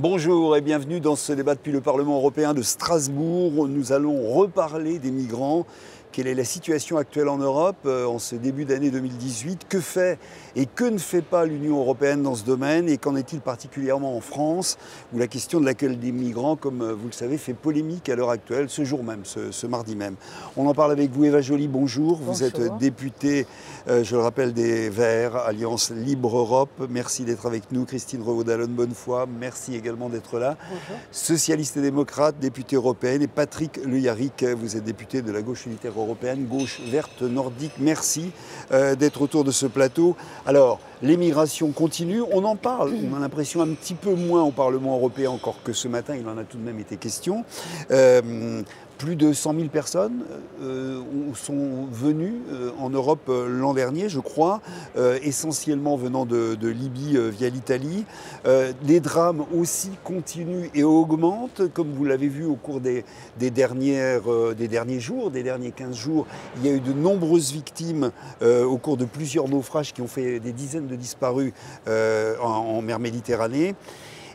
Bonjour et bienvenue dans ce débat depuis le Parlement européen de Strasbourg. Nous allons reparler des migrants. Quelle est la situation actuelle en Europe en ce début d'année 2018? Que fait et que ne fait pas l'Union européenne dans ce domaine? Et qu'en est-il particulièrement en France, où la question de l'accueil des migrants, comme vous le savez, fait polémique à l'heure actuelle, ce jour même, ce mardi même. On en parle avec vous, Eva Joly, bonjour. Vous êtes députée, je le rappelle, des Verts, Alliance Libre Europe. Merci d'être avec nous. Christine Revaud-Dallon-Bonnefoy, merci également d'être là. Bonjour. Socialiste et démocrate, députée européenne. Et Patrick Le Yarrick, vous êtes député de la gauche unitaire européenne, gauche verte nordique. Merci d'être autour de ce plateau. Alors, l'émigration continue, on en parle, on a l'impression un petit peu moins au Parlement européen, encore que ce matin, il en a tout de même été question. Plus de 100 000 personnes sont venues en Europe l'an dernier, je crois, essentiellement venant de Libye via l'Italie. Les drames aussi continuent et augmentent, comme vous l'avez vu au cours des derniers jours, des derniers 15 jours. Il y a eu de nombreuses victimes au cours de plusieurs naufrages qui ont fait des dizaines de disparus en mer Méditerranée.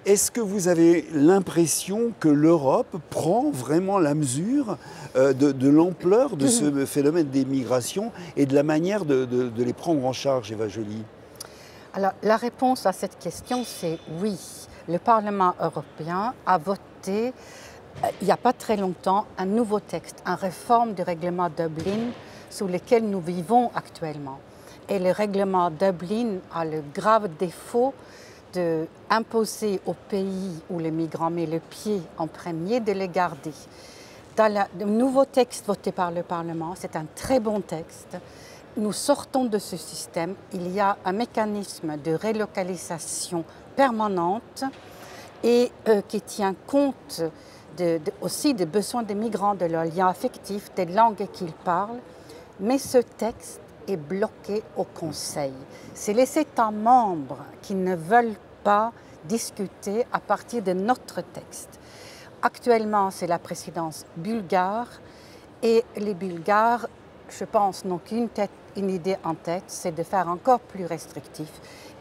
Est-ce que vous avez l'impression que l'Europe prend vraiment la mesure de l'ampleur de ce phénomène des migrations et de la manière de les prendre en charge, Eva Joly? Alors, la réponse à cette question, c'est oui. Le Parlement européen a voté, il n'y a pas très longtemps, un nouveau texte, une réforme du règlement Dublin sous lequel nous vivons actuellement. Et le règlement Dublin a le grave défaut d'imposer aux pays où les migrants mettent le pied en premier de les garder. Dans le nouveau texte voté par le Parlement, c'est un très bon texte. Nous sortons de ce système. Il y a un mécanisme de relocalisation permanente et qui tient compte aussi des besoins des migrants, de leurs liens affectifs, des langues qu'ils parlent. Mais ce texte est bloqué au Conseil. C'est les États membres qui ne veulent pas discuter à partir de notre texte. Actuellement, c'est la présidence bulgare et les Bulgares, je pense, n'ont qu'une idée en tête, c'est de faire encore plus restrictif.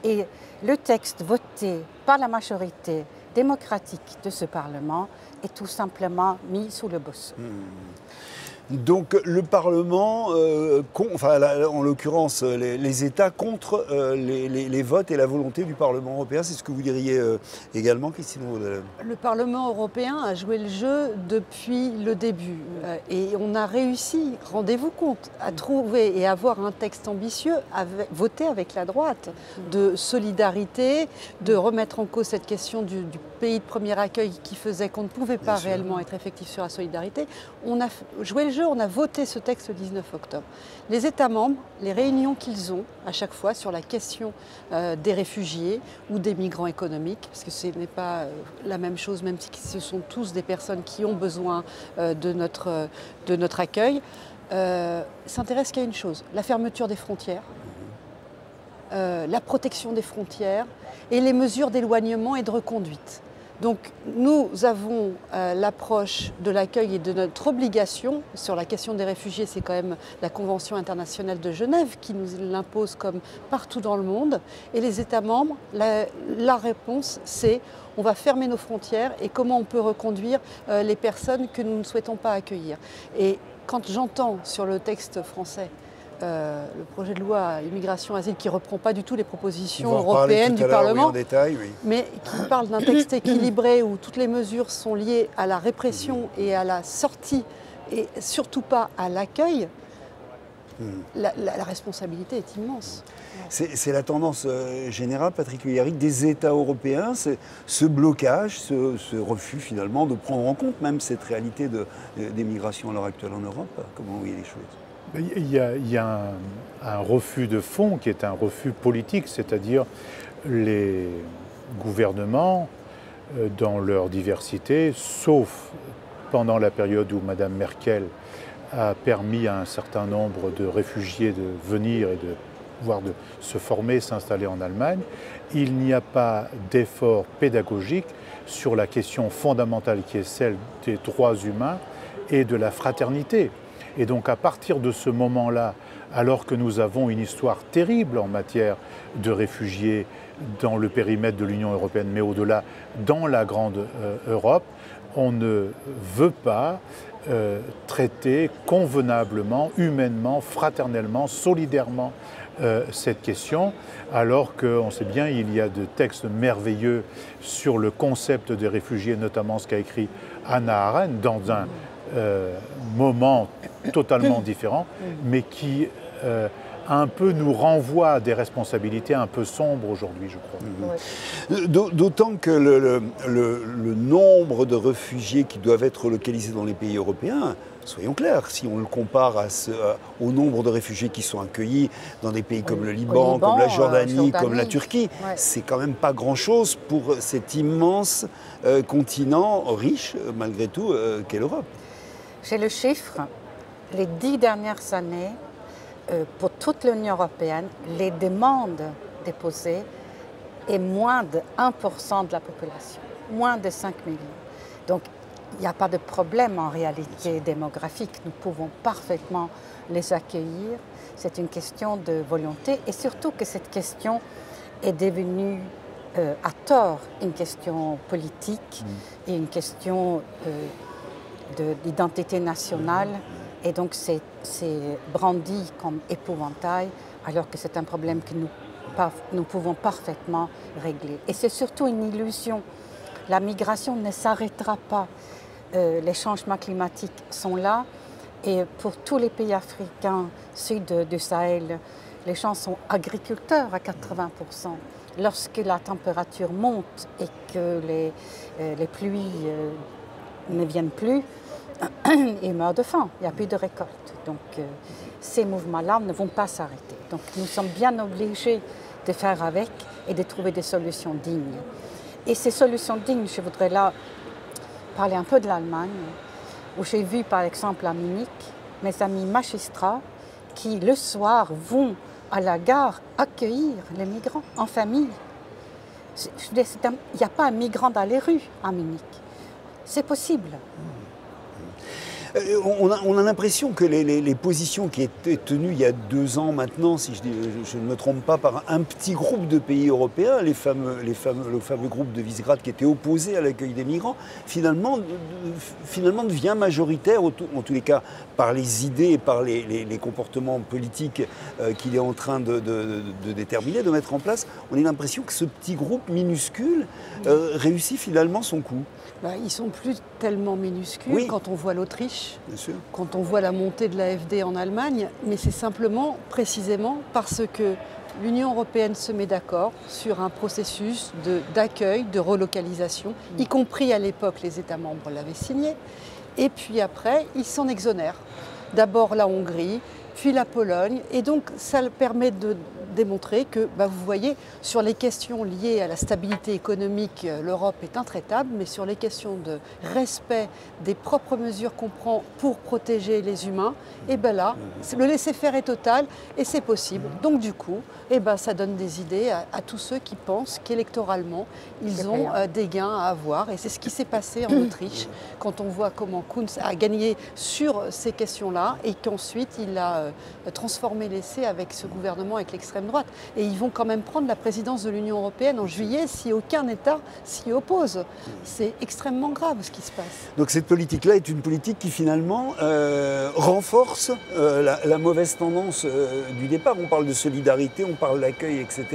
Et le texte voté par la majorité démocratique de ce Parlement est tout simplement mis sous le bossu. Donc le Parlement, en l'occurrence les États, contre les votes et la volonté du Parlement européen. C'est ce que vous diriez également, Christine Revaud-Dallon? Le Parlement européen a joué le jeu depuis le début. Et on a réussi, rendez-vous compte, à trouver et avoir un texte ambitieux, voté avec la droite, de solidarité, de remettre en cause cette question du pays de premier accueil qui faisait qu'on ne pouvait pas réellement être effectif sur la solidarité. On a joué le jeu. On a voté ce texte le 19 octobre. Les États membres, les réunions qu'ils ont à chaque fois sur la question des réfugiés ou des migrants économiques, parce que ce n'est pas la même chose, même si ce sont tous des personnes qui ont besoin de notre accueil, s'intéressent qu'à une chose, la fermeture des frontières, la protection des frontières et les mesures d'éloignement et de reconduite. Donc nous avons l'approche de l'accueil et de notre obligation sur la question des réfugiés. C'est quand même la Convention internationale de Genève qui nous l'impose comme partout dans le monde. Et les États membres, la réponse c'est on va fermer nos frontières et comment on peut reconduire les personnes que nous ne souhaitons pas accueillir. Et quand j'entends sur le texte français le projet de loi Immigration-Asile qui ne reprend pas du tout les propositions européennes du Parlement, en détail, oui. Mais qui parle d'un texte équilibré où toutes les mesures sont liées à la répression et à la sortie et surtout pas à l'accueil, la responsabilité est immense. C'est la tendance générale, Patrick Le Yarrick, des États européens, ce blocage, ce refus finalement de prendre en compte même cette réalité des migrations à l'heure actuelle en Europe. Comment vous voyez les choses? Il y a un refus de fond qui est un refus politique, c'est-à-dire les gouvernements, dans leur diversité, sauf pendant la période où Mme Merkel a permis à un certain nombre de réfugiés de venir et de se former, s'installer en Allemagne, il n'y a pas d'effort pédagogique sur la question fondamentale qui est celle des droits humains et de la fraternité. Et donc à partir de ce moment-là, alors que nous avons une histoire terrible en matière de réfugiés dans le périmètre de l'Union européenne, mais au-delà, dans la grande Europe, on ne veut pas traiter convenablement, humainement, fraternellement, solidairement cette question, alors qu'on sait bien il y a de textes merveilleux sur le concept des réfugiés, notamment ce qu'a écrit Hannah Arendt, dans un moment totalement différent, mais qui un peu nous renvoie à des responsabilités un peu sombres aujourd'hui, je crois. D'autant que le nombre de réfugiés qui doivent être relocalisés dans les pays européens, soyons clairs, si on le compare au nombre de réfugiés qui sont accueillis dans des pays comme le Liban, comme la Jordanie, comme la Turquie, c'est quand même pas grand-chose pour cet immense continent riche, malgré tout, qu'est l'Europe. J'ai le chiffre, les 10 dernières années, pour toute l'Union européenne, les demandes déposées est moins de 1% de la population, moins de 5 millions. Donc, il n'y a pas de problème en réalité démographique. Nous pouvons parfaitement les accueillir. C'est une question de volonté et surtout que cette question est devenue à tort une question politique et une question d'identité nationale. Et donc c'est brandi comme épouvantail alors que c'est un problème que nous pouvons parfaitement régler. Et c'est surtout une illusion. La migration ne s'arrêtera pas. Les changements climatiques sont là et pour tous les pays africains sud du Sahel, les gens sont agriculteurs à 80%. Lorsque la température monte et que les pluies ne viennent plus, ils meurent de faim, il n'y a plus de récolte. Donc ces mouvements-là ne vont pas s'arrêter. Donc nous sommes bien obligés de faire avec et de trouver des solutions dignes. Et ces solutions dignes, je voudrais là parler un peu de l'Allemagne, où j'ai vu par exemple à Munich mes amis magistrats qui le soir vont à la gare accueillir les migrants en famille. Il n'y a pas un migrant dans les rues à Munich. C'est possible. On a l'impression que les positions qui étaient tenues il y a 2 ans maintenant, si je ne me trompe pas, par un petit groupe de pays européens, le fameux groupe de Visegrad qui était opposé à l'accueil des migrants, finalement devient majoritaire, en tous les cas par les idées et par les comportements politiques qu'il est en train de déterminer, de mettre en place. On a l'impression que ce petit groupe minuscule réussit finalement son coup. Ils ne sont plus tellement minuscules quand on voit l'Autriche, quand on voit la montée de l'AfD en Allemagne, mais c'est simplement, précisément, parce que l'Union européenne se met d'accord sur un processus d'accueil, de relocalisation, y compris à l'époque les États membres l'avaient signé, et puis après, ils s'en exonèrent. D'abord la Hongrie, puis la Pologne, et donc ça permet de démontrer que, vous voyez, sur les questions liées à la stabilité économique, l'Europe est intraitable, mais sur les questions de respect des propres mesures qu'on prend pour protéger les humains, et là, le laisser-faire est total et c'est possible. Donc du coup, ça donne des idées à tous ceux qui pensent qu'électoralement, ils ont des gains à avoir. Et c'est ce qui s'est passé en Autriche, quand on voit comment Kunz a gagné sur ces questions-là et qu'ensuite il a transformé l'essai avec ce gouvernement, avec l'extrême droite. Et ils vont quand même prendre la présidence de l'Union européenne en juillet si aucun État s'y oppose. C'est extrêmement grave ce qui se passe. Donc cette politique-là est une politique qui finalement renforce la mauvaise tendance du départ. On parle de solidarité, on parle d'accueil, etc.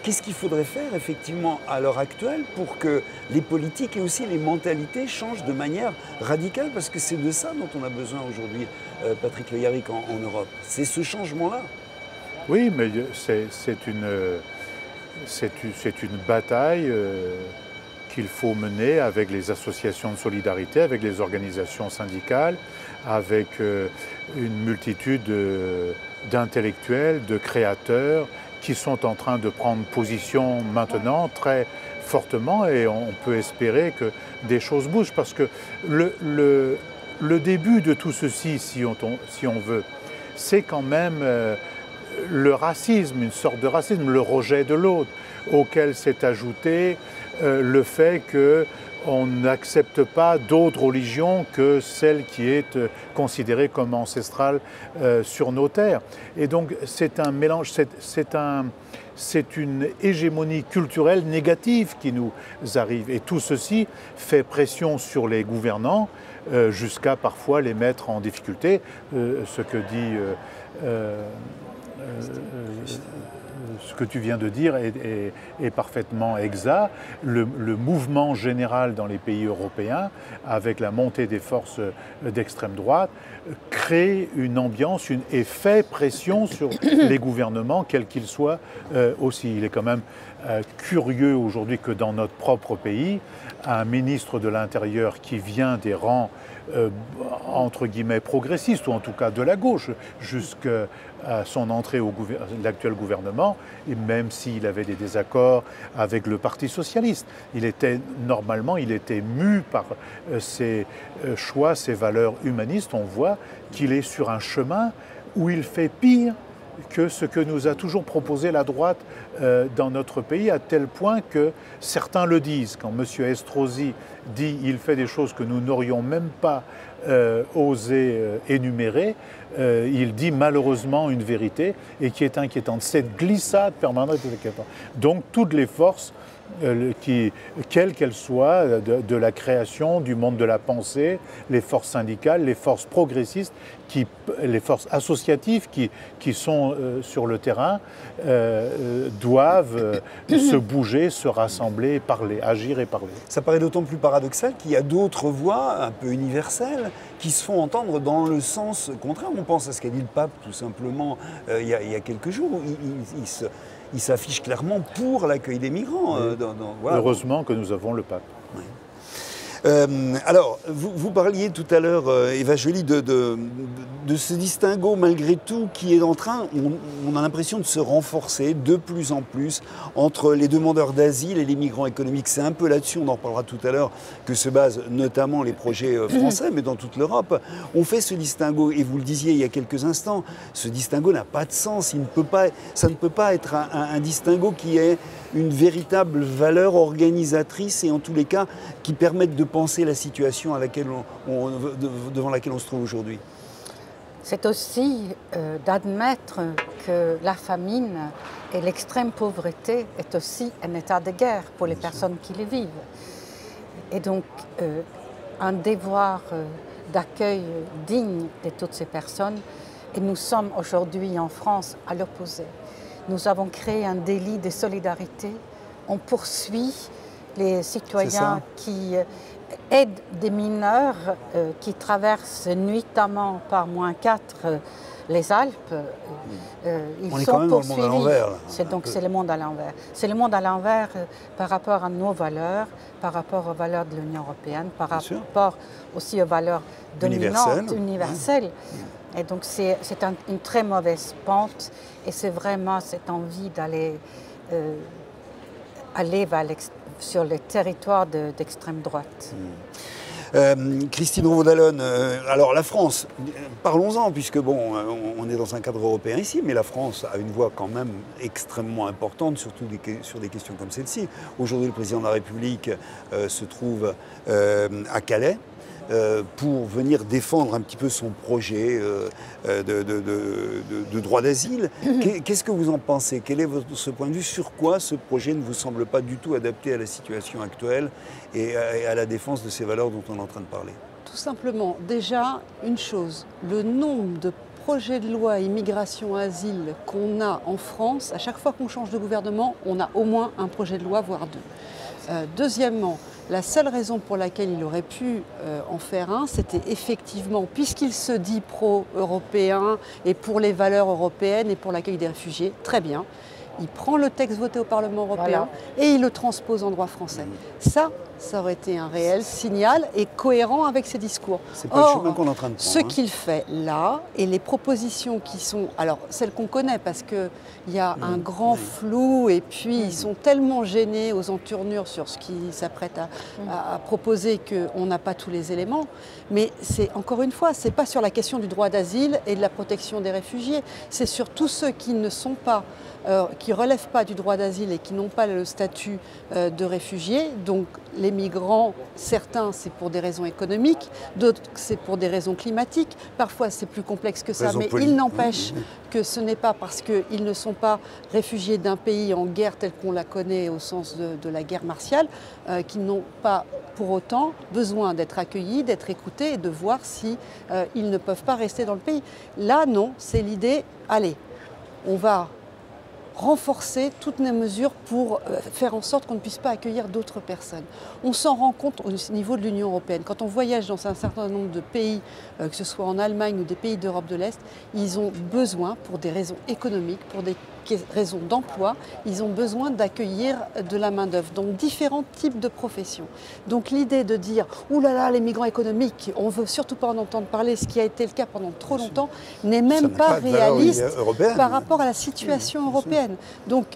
Qu'est-ce qu'il faudrait faire effectivement à l'heure actuelle pour que les politiques et aussi les mentalités changent de manière radicale? Parce que c'est de ça dont on a besoin aujourd'hui, Patrick Le Yarrick, en Europe. C'est ce changement-là. Oui, mais c'est une bataille qu'il faut mener avec les associations de solidarité, avec les organisations syndicales, avec une multitude d'intellectuels, de créateurs qui sont en train de prendre position maintenant très fortement, et on peut espérer que des choses bougent, parce que le début de tout ceci, si on veut, c'est quand même le racisme, une sorte de racisme, le rejet de l'autre, auquel s'est ajouté le fait on n'accepte pas d'autres religions que celle qui est considérée comme ancestrale sur nos terres. Et donc c'est un mélange, c'est une hégémonie culturelle négative qui nous arrive. Et tout ceci fait pression sur les gouvernants jusqu'à parfois les mettre en difficulté. Ce que dit... ce que tu viens de dire est parfaitement exact. Le mouvement général dans les pays européens, avec la montée des forces d'extrême droite, crée une ambiance et fait pression sur les gouvernements, quels qu'ils soient aussi. Il est quand même curieux aujourd'hui que dans notre propre pays, un ministre de l'Intérieur qui vient des rangs entre guillemets progressistes, ou en tout cas de la gauche, jusqu'à son entrée au l'actuel gouvernement, et même s'il avait des désaccords avec le Parti socialiste, il était mu par ses choix, ses valeurs humanistes. On voit qu'il est sur un chemin où il fait pire que ce que nous a toujours proposé la droite dans notre pays, à tel point que certains le disent. Quand M. Estrosi dit qu'il fait des choses que nous n'aurions même pas osé énumérer, il dit malheureusement une vérité et qui est inquiétante. Cette glissade permanente est inquiétante. Donc toutes les forces, quelles qu'elles soient, de la création, du monde de la pensée, les forces syndicales, les forces progressistes, les forces associatives qui sont sur le terrain, doivent se bouger, se rassembler, parler, agir et parler. Ça paraît d'autant plus paradoxal qu'il y a d'autres voix un peu universelles qui se font entendre dans le sens contraire. On pense à ce qu'a dit le pape tout simplement il y a quelques jours. Il s'affiche clairement pour l'accueil des migrants. Voilà. Heureusement que nous avons le pape. Oui. Alors, vous parliez tout à l'heure, Eva Joly, de ce distinguo malgré tout qui est en train, on a l'impression de se renforcer de plus en plus entre les demandeurs d'asile et les migrants économiques. C'est un peu là-dessus, on en reparlera tout à l'heure, que se basent notamment les projets français, mais dans toute l'Europe. On fait ce distinguo, et vous le disiez il y a quelques instants, ce distinguo n'a pas de sens. Ça ne peut pas être un distinguo qui ait une véritable valeur organisatrice et en tous les cas qui permette de penser la situation devant laquelle on se trouve aujourd'hui. C'est aussi d'admettre que la famine et l'extrême pauvreté est aussi un état de guerre pour les personnes qui les vivent. Et donc un devoir d'accueil digne de toutes ces personnes. Et nous sommes aujourd'hui en France à l'opposé. Nous avons créé un délit de solidarité. On poursuit les citoyens qui aident des mineurs qui traversent nuitamment par -4 les Alpes. On est quand même dans le monde à l'envers. C'est le monde à l'envers. C'est le monde à l'envers par rapport à nos valeurs, par rapport aux valeurs de l'Union européenne, par rapport aussi aux valeurs dominantes, universelles. Et donc c'est une très mauvaise pente et c'est vraiment cette envie d'aller sur les territoires d'extrême droite. Christine Revaud-Dallon, alors la France, parlons-en, puisque bon, on est dans un cadre européen ici, mais la France a une voix quand même extrêmement importante, surtout sur des questions comme celle-ci. Aujourd'hui, le président de la République se trouve à Calais pour venir défendre un petit peu son projet de droit d'asile. Qu'est-ce que vous en pensez? Quel est ce point de vue? Sur quoi ce projet ne vous semble pas du tout adapté à la situation actuelle et à la défense de ces valeurs dont on est en train de parler? Tout simplement, déjà, une chose, le nombre de projets de loi immigration-asile qu'on a en France, à chaque fois qu'on change de gouvernement, on a au moins un projet de loi, voire deux. Deuxièmement, la seule raison pour laquelle il aurait pu en faire un, c'était effectivement, puisqu'il se dit pro-européen et pour les valeurs européennes et pour l'accueil des réfugiés, très bien, il prend le texte voté au Parlement européen et il le transpose en droit français. Ça aurait été un réel signal et cohérent avec ses discours. C'est pas le chemin qu'on est en train de prendre. Ce qu'il fait là, et les propositions qui sont, alors celles qu'on connaît parce qu'il y a un grand flou et puis ils sont tellement gênés aux entournures sur ce qu'ils s'apprêtent à proposer qu'on n'a pas tous les éléments. Mais c'est, encore une fois, c'est pas sur la question du droit d'asile et de la protection des réfugiés, c'est sur tous ceux qui ne sont pas qui ne relèvent pas du droit d'asile et qui n'ont pas le statut de réfugiés, donc les les migrants, certains c'est pour des raisons économiques, d'autres c'est pour des raisons climatiques, parfois c'est plus complexe que ça, mais il n'empêche que ce n'est pas parce qu'ils ne sont pas réfugiés d'un pays en guerre tel qu'on la connaît au sens de la guerre martiale, qu'ils n'ont pas pour autant besoin d'être accueillis, d'être écoutés et de voir si ils ne peuvent pas rester dans le pays. Là, non, c'est l'idée, allez, on va renforcer toutes nos mesures pour faire en sorte qu'on ne puisse pas accueillir d'autres personnes. On s'en rend compte au niveau de l'Union européenne. Quand on voyage dans un certain nombre de pays, que ce soit en Allemagne ou des pays d'Europe de l'Est, ils ont besoin, pour des raisons économiques, pour des raisons d'emploi, ils ont besoin d'accueillir de la main-d'œuvre, donc différents types de professions. Donc l'idée de dire « Ouh là là, les migrants économiques, on ne veut surtout pas en entendre parler », ce qui a été le cas pendant trop longtemps, n'est même pas réaliste par rapport à la situation européenne. Donc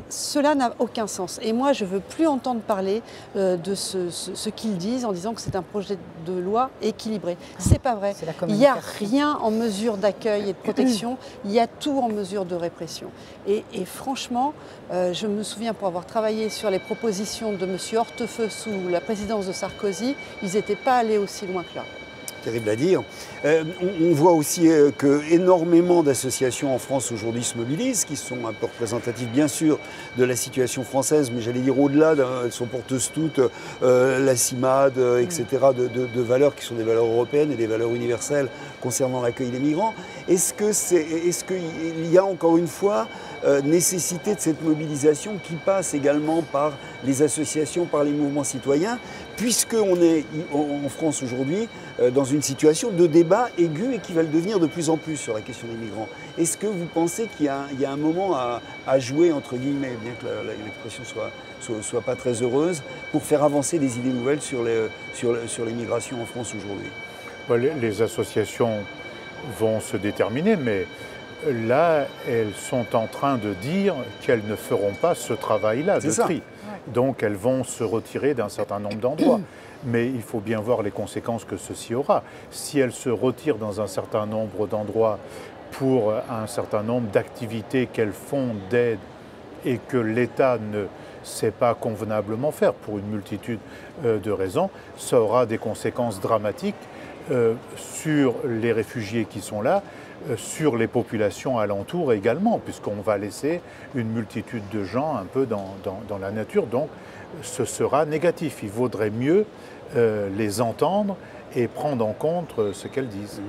cela n'a aucun sens. Et moi, je ne veux plus entendre parler de ce qu'ils disent en disant que c'est un projet de loi équilibré. C'est pas vrai. Il n'y a rien en mesure d'accueil et de protection, il y a tout en mesure de répression. Et franchement, je me souviens pour avoir travaillé sur les propositions de M. Hortefeux sous la présidence de Sarkozy, ils n'étaient pas allés aussi loin que là. Terrible à dire. On voit aussi qu'énormément d'associations en France aujourd'hui se mobilisent, qui sont un peu représentatives bien sûr de la situation française, mais j'allais dire au-delà, elles sont porteuses toutes, la CIMAD, etc., de valeurs qui sont des valeurs européennes et des valeurs universelles concernant l'accueil des migrants. Est-ce qu'il y a encore une fois nécessité de cette mobilisation qui passe également par les associations, par les mouvements citoyens, puisqu'on est en France aujourd'hui dans une situation de débat aigu et qui va le devenir de plus en plus sur la question des migrants. Est-ce que vous pensez qu'il y a un moment à jouer, entre guillemets, bien que l'expression soit pas très heureuse, pour faire avancer des idées nouvelles sur les migrations en France aujourd'hui? Les associations vont se déterminer, mais là, elles sont en train de dire qu'elles ne feront pas ce travail-là de tri. Donc elles vont se retirer d'un certain nombre d'endroits. Mais il faut bien voir les conséquences que ceci aura. Si elles se retirent dans un certain nombre d'endroits pour un certain nombre d'activités qu'elles font d'aide et que l'État ne sait pas convenablement faire pour une multitude de raisons, ça aura des conséquences dramatiques sur les réfugiés qui sont là, sur les populations alentours également, puisqu'on va laisser une multitude de gens un peu dans la nature. Donc ce sera négatif. Il vaudrait mieux les entendre et prendre en compte ce qu'elles disent.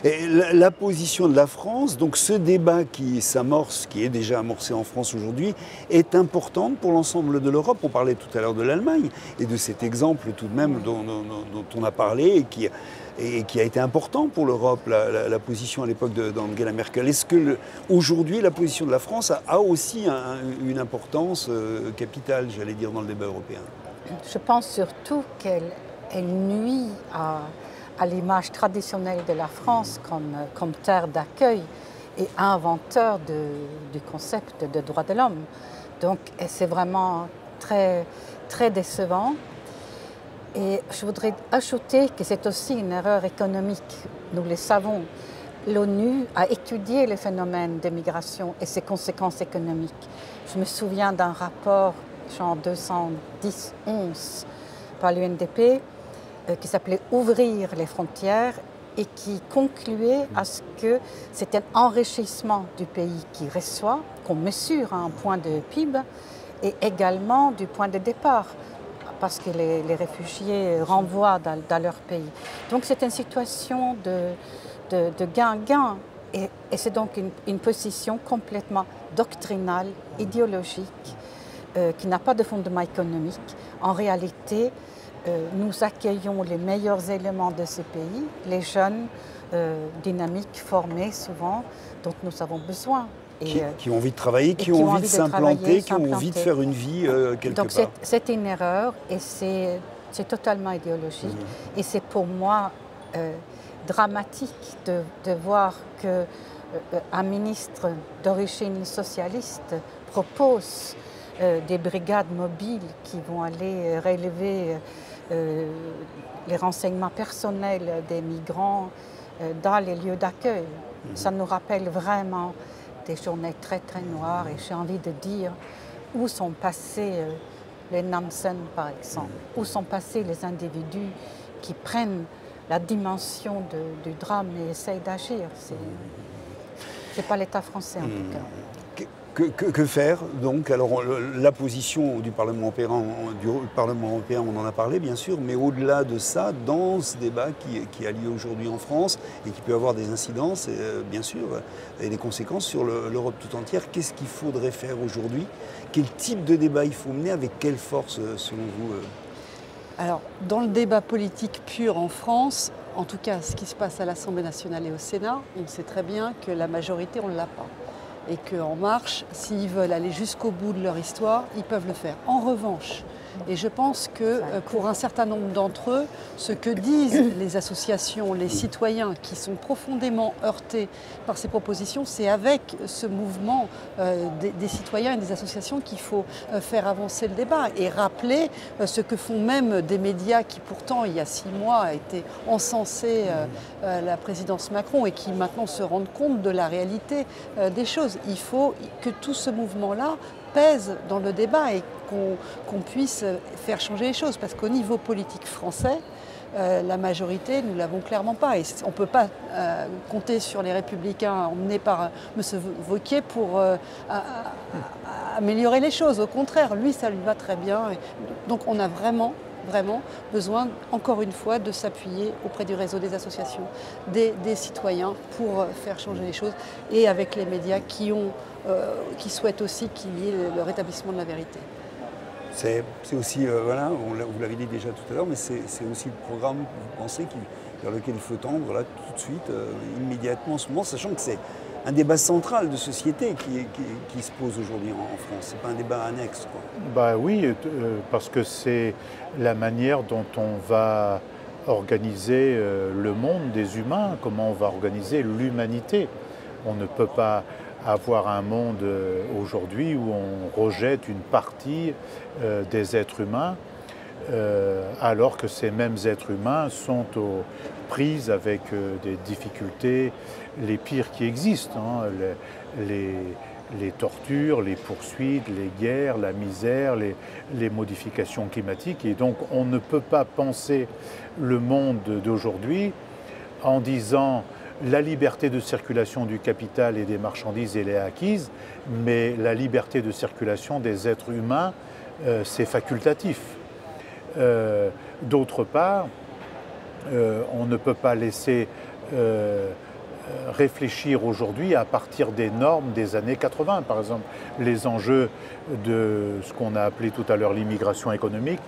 Et la position de la France, donc ce débat qui s'amorce, qui est déjà amorcé en France aujourd'hui, est importante pour l'ensemble de l'Europe. On parlait tout à l'heure de l'Allemagne et de cet exemple tout de même dont on a parlé et qui a été important pour l'Europe, la position à l'époque d'Angela Merkel. Est-ce que aujourd'hui la position de la France a aussi une importance capitale, j'allais dire, dans le débat européen? Je pense surtout qu'elle nuit à l'image traditionnelle de la France comme terre d'accueil et inventeur du concept de droits de l'homme. Donc c'est vraiment très, très décevant. Et je voudrais ajouter que c'est aussi une erreur économique, nous le savons. L'ONU a étudié le phénomène des migrations et ses conséquences économiques. Je me souviens d'un rapport, genre 210-11, par l'UNDP, qui s'appelait « Ouvrir les frontières » et qui concluait à ce que c'est un enrichissement du pays qui reçoit, qu'on mesure à un point de PIB, et également du point de départ, parce que les réfugiés renvoient dans leur pays. Donc c'est une situation de gain-gain, et c'est donc une position complètement doctrinale, idéologique, qui n'a pas de fondement économique. En réalité, nous accueillons les meilleurs éléments de ce pays, les jeunes dynamiques, formés souvent, dont nous avons besoin. Qui ont envie de travailler, qui ont envie de s'implanter, qui ont envie de faire une vie quelque part. Donc c'est une erreur et c'est totalement idéologique. Et c'est pour moi dramatique de voir qu'un ministre d'origine socialiste propose des brigades mobiles qui vont aller relever les renseignements personnels des migrants dans les lieux d'accueil. Ça nous rappelle vraiment des journées très très noires et j'ai envie de dire où sont passés les Nansen par exemple. Où sont passés les individus qui prennent la dimension du drame et essayent d'agir? C'est pas l'État français en tout cas. Que faire donc? Alors la position du Parlement européen, on en a parlé bien sûr, mais au-delà de ça, dans ce débat qui a lieu aujourd'hui en France et qui peut avoir des incidences, bien sûr, et des conséquences sur l'Europe tout entière, qu'est-ce qu'il faudrait faire aujourd'hui? Quel type de débat il faut mener? Avec quelle force selon vous? Alors, dans le débat politique pur en France, en tout cas ce qui se passe à l'Assemblée nationale et au Sénat, on sait très bien que la majorité, on ne l'a pas. Et qu'En Marche, s'ils veulent aller jusqu'au bout de leur histoire, ils peuvent le faire. En revanche, et je pense que pour un certain nombre d'entre eux, ce que disent les associations, les citoyens qui sont profondément heurtés par ces propositions, c'est avec ce mouvement des citoyens et des associations qu'il faut faire avancer le débat et rappeler ce que font même des médias qui pourtant, il y a 6 mois, étaient encensés la présidence Macron et qui maintenant se rendent compte de la réalité des choses. Il faut que tout ce mouvement-là pèse dans le débat et qu'on puisse faire changer les choses. Parce qu'au niveau politique français, la majorité, nous ne l'avons clairement pas. Et on ne peut pas compter sur les Républicains emmenés par M. Wauquiez pour améliorer les choses. Au contraire, lui, ça lui va très bien. Donc on a vraiment besoin, encore une fois, de s'appuyer auprès du réseau des associations, des citoyens pour faire changer les choses et avec les médias qui souhaitent aussi qu'il y ait le rétablissement de la vérité. C'est aussi, voilà, vous l'avez dit déjà tout à l'heure, mais c'est aussi le programme, vous pensez, vers lequel il faut tendre là, tout de suite, immédiatement en ce moment, sachant que c'est un débat central de société qui se pose aujourd'hui en France. Ce n'est pas un débat annexe, quoi. Bah oui, parce que c'est la manière dont on va organiser le monde des humains, comment on va organiser l'humanité. On ne peut pas avoir un monde aujourd'hui où on rejette une partie des êtres humains, alors que ces mêmes êtres humains sont aux prises avec des difficultés les pires qui existent, hein, les tortures, les poursuites, les guerres, la misère, les modifications climatiques. Et donc on ne peut pas penser le monde d'aujourd'hui en disant la liberté de circulation du capital et des marchandises, elle est acquise, mais la liberté de circulation des êtres humains, c'est facultatif. D'autre part, on ne peut pas laisser réfléchir aujourd'hui à partir des normes des années 80. Par exemple, les enjeux de ce qu'on a appelé tout à l'heure l'immigration économique,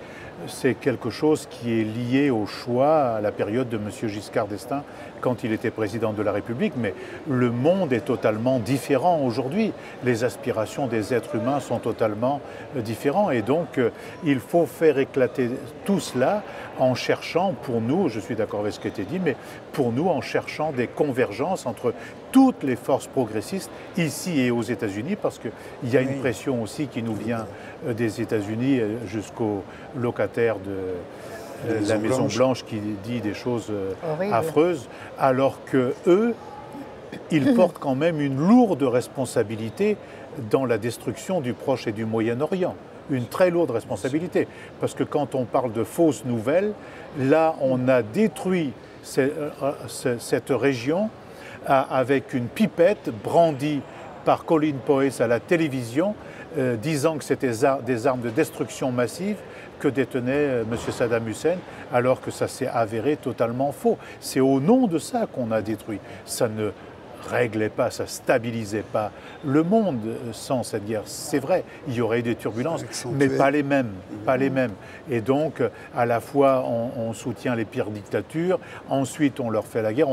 c'est quelque chose qui est lié au choix à la période de M. Giscard d'Estaing quand il était président de la République, mais le monde est totalement différent aujourd'hui. Les aspirations des êtres humains sont totalement différentes et donc il faut faire éclater tout cela en cherchant, pour nous, je suis d'accord avec ce qui a été dit, mais pour nous en cherchant des convergences entre toutes les forces progressistes ici et aux États-Unis, parce qu'il y a une pression aussi qui nous vient des États-Unis jusqu'aux locataires de la Maison Blanche qui dit des choses affreuses, alors que eux, ils portent quand même une lourde responsabilité dans la destruction du Proche et du Moyen-Orient. Une très lourde responsabilité, parce que quand on parle de fausses nouvelles, là on a détruit cette région avec une pipette brandie par Colin Powys à la télévision, disant que c'était des armes de destruction massive que détenait M. Saddam Hussein, alors que ça s'est avéré totalement faux. C'est au nom de ça qu'on a détruit. Ça ne réglait pas, ça stabilisait pas le monde sans cette guerre. C'est vrai, il y aurait eu des turbulences, mais pas les mêmes, pas les mêmes. Et donc, à la fois, on soutient les pires dictatures, ensuite on leur fait la guerre,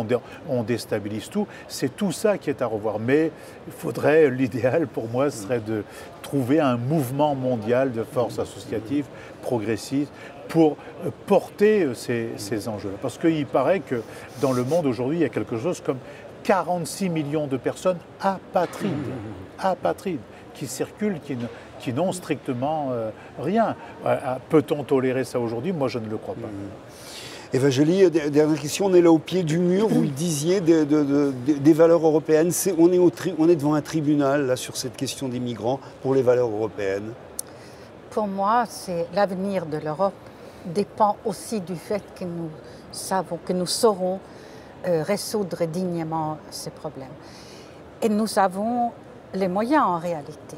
on déstabilise tout. C'est tout ça qui est à revoir. Mais il faudrait, l'idéal pour moi, serait de trouver un mouvement mondial de forces associatives, progressistes, pour porter ces enjeux. Parce qu'il paraît que dans le monde aujourd'hui, il y a quelque chose comme 46 millions de personnes apatrides, qui circulent, qui n'ont strictement rien. Peut-on tolérer ça aujourd'hui? Moi, je ne le crois pas. Eva Joly, dernière question, on est là au pied du mur, vous le disiez, des valeurs européennes. On est devant un tribunal là, sur cette question des migrants pour les valeurs européennes. pour moi, l'avenir de l'Europe dépend aussi du fait que nous saurons résoudre dignement ces problèmes. Et nous avons les moyens en réalité,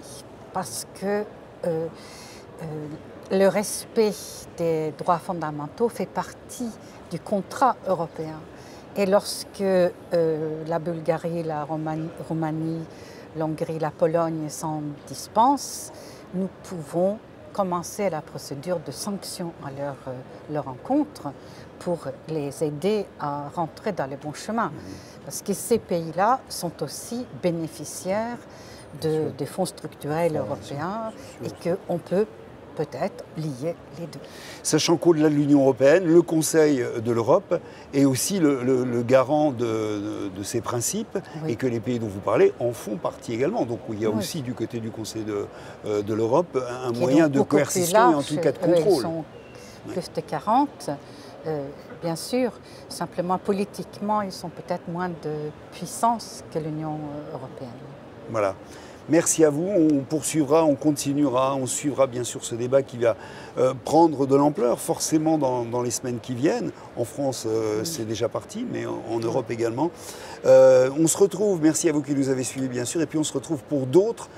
parce que le respect des droits fondamentaux fait partie du contrat européen. Et lorsque la Bulgarie, la Roumanie, l'Hongrie, la Pologne s'en dispensent, nous pouvons commencer la procédure de sanction à leur encontre pour les aider à rentrer dans le bon chemin. Parce que ces pays-là sont aussi bénéficiaires des fonds structurels européens et qu'on peut peut-être lier les deux. Sachant qu'au-delà de l'Union européenne, le Conseil de l'Europe est aussi le garant de ces principes, oui, et que les pays dont vous parlez en font partie également. Donc il y a, oui, aussi du côté du Conseil de l'Europe un moyen de coercition et en tout cas de contrôle. Ils sont plus de 40, bien sûr. Simplement politiquement, ils sont peut-être moins de puissance que l'Union européenne. Voilà. Merci à vous, on poursuivra, on continuera, on suivra bien sûr ce débat qui va prendre de l'ampleur forcément dans les semaines qui viennent. En France, c'est déjà parti, mais en Europe également. On se retrouve, merci à vous qui nous avez suivis bien sûr, et puis on se retrouve pour d'autres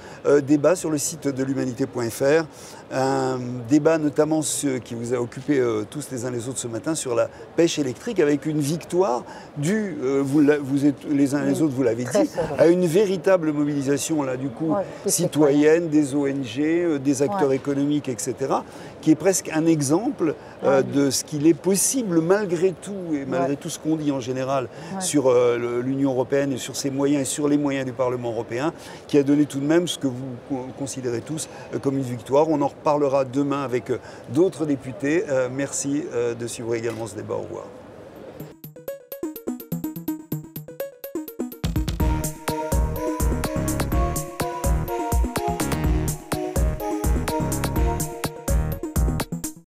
débats sur le site de l'humanité.fr. Un débat notamment qui vous a occupé tous les uns les autres ce matin sur la pêche électrique, avec une victoire due, vous êtes les uns les autres, vous l'avez dit, à une véritable mobilisation là du coup citoyenne, des ONG, des acteurs économiques, etc., qui est presque un exemple de ce qu'il est possible malgré tout, et malgré tout ce qu'on dit en général sur l'Union européenne et sur ses moyens et sur les moyens du Parlement européen, qui a donné tout de même ce que vous considérez tous comme une victoire. On en reparlera demain avec d'autres députés. Merci de suivre également ce débat. Au revoir.